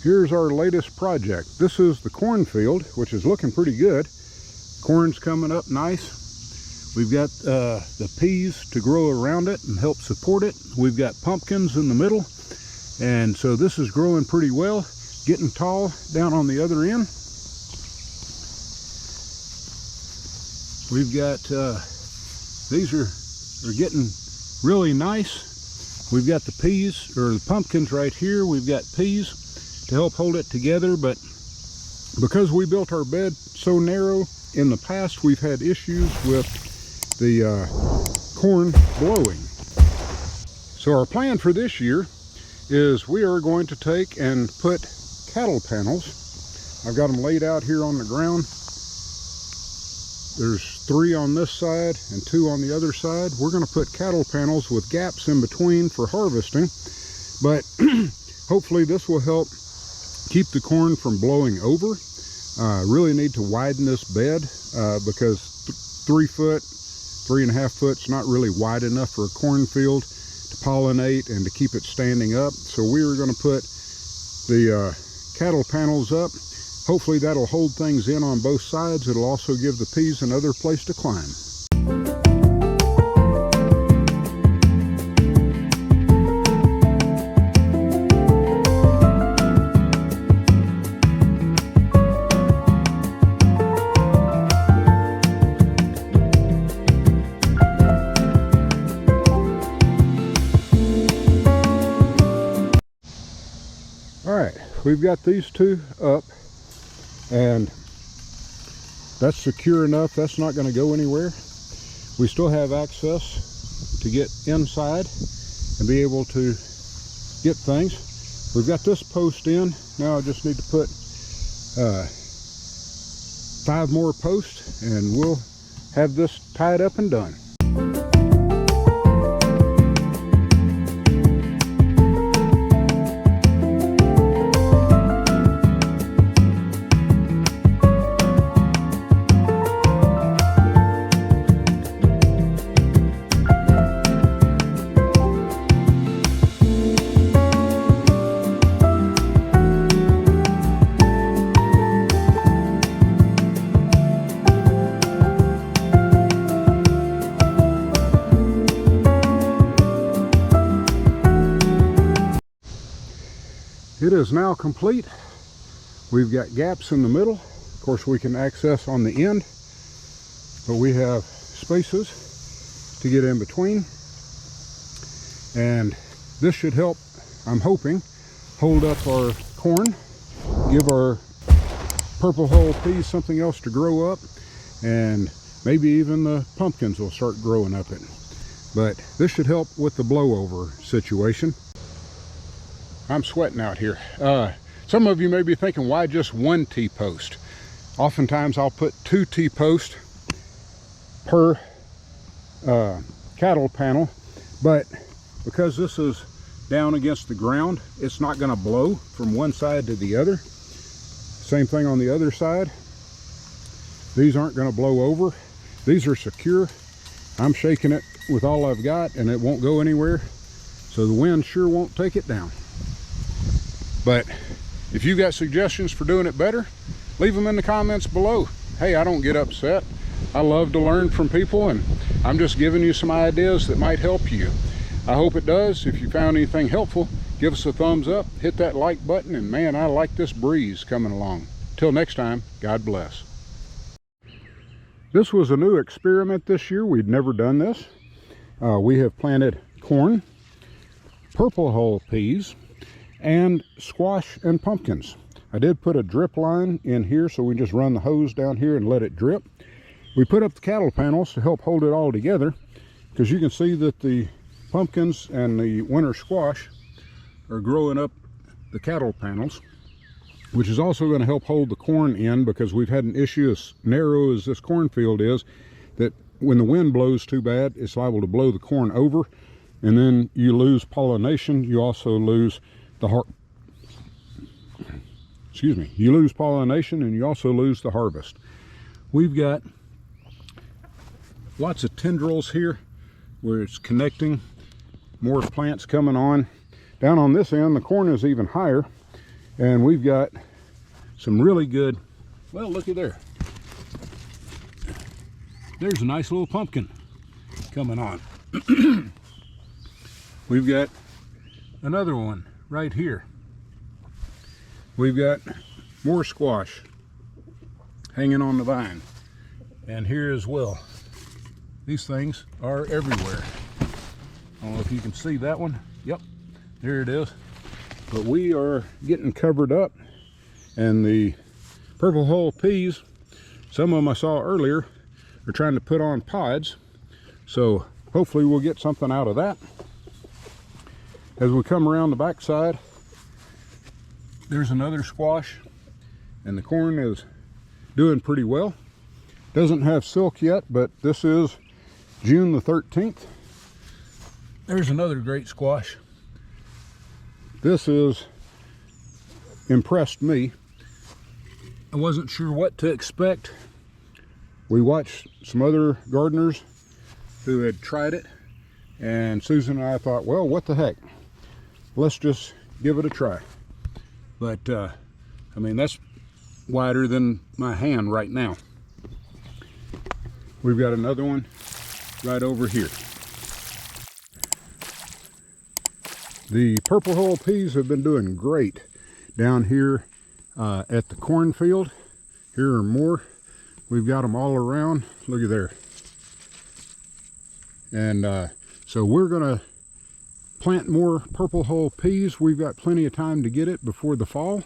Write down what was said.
Here's our latest project. This is the cornfield, which is looking pretty good. Corn's coming up nice. We've got the peas to grow around it and help support it. We've got pumpkins in the middle. And so this is growing pretty well, getting tall down on the other end. We've got, these are getting really nice. We've got the peas, or the pumpkins right here. We've got peas to help hold it together, but because we built our bed so narrow in the past, we've had issues with the corn blowing. So our plan for this year is we are going to take and put cattle panels. I've got them laid out here on the ground. There's 3 on this side and 2 on the other side. We're going to put cattle panels with gaps in between for harvesting, but hopefully this will help keep the corn from blowing over. Really need to widen this bed because 3 foot, 3.5 foot's not really wide enough for a cornfield to pollinate and to keep it standing up. So we are going to put the cattle panels up. Hopefully that'll hold things in on both sides. It'll also give the peas another place to climb. We've got these 2 up, and that's secure enough. That's not going to go anywhere. We still have access to get inside and be able to get things. We've got this post in. Now I just need to put 5 more posts and we'll have this tied up and done. It is now complete. We've got gaps in the middle. Of course, we can access on the end, but we have spaces to get in between. And this should help, I'm hoping, hold up our corn, give our purple hull peas something else to grow up, and maybe even the pumpkins will start growing up it. But this should help with the blowover situation. I'm sweating out here. Some of you may be thinking, why just 1 T-post? Oftentimes I'll put 2 T-posts per cattle panel, but because this is down against the ground, it's not going to blow from one side to the other. Same thing on the other side. These aren't going to blow over. These are secure. I'm shaking it with all I've got and it won't go anywhere, so the wind sure won't take it down. But if you've got suggestions for doing it better, leave them in the comments below. Hey, I don't get upset. I love to learn from people, and I'm just giving you some ideas that might help you. I hope it does. If you found anything helpful, give us a thumbs up, hit that like button, and man, I like this breeze coming along. Till next time, God bless. This was a new experiment this year. We'd never done this. We have planted corn, purple hull peas, and squash and pumpkins. I did put a drip line in here, so we just run the hose down here and let it drip. We put up the cattle panels to help hold it all together, because you can see that the pumpkins and the winter squash are growing up the cattle panels, which is also going to help hold the corn in, because we've had an issue as narrow as this cornfield is, that when the wind blows too bad, it's liable to blow the corn over, and then you lose pollination. You also lose you lose pollination, and you also lose the harvest. We've got lots of tendrils here where it's connecting, more plants coming on. Down on this end, the corn is even higher, And we've got some really good, well, looky there. There's a nice little pumpkin coming on. We've got another one right here. We've got more squash hanging on the vine. And here as well. These things are everywhere. I don't know if you can see that one. Yep, there it is. But we are getting covered up. And the purple hull peas, some of them I saw earlier, are trying to put on pods. So hopefully we'll get something out of that. As we come around the backside, there's another squash, and the corn is doing pretty well. Doesn't have silk yet, but this is June the 13th. There's another great squash. This has impressed me. I wasn't sure what to expect. We watched some other gardeners who had tried it, and Susan and I thought, well, what the heck? Let's just give it a try. But I mean, that's wider than my hand right now. We've got another one right over here. The purple hull peas have been doing great down here at the cornfield. Here are more. We've got them all around. Look at there. And so we're gonna plant more purple hull peas. We've got plenty of time to get it before the fall.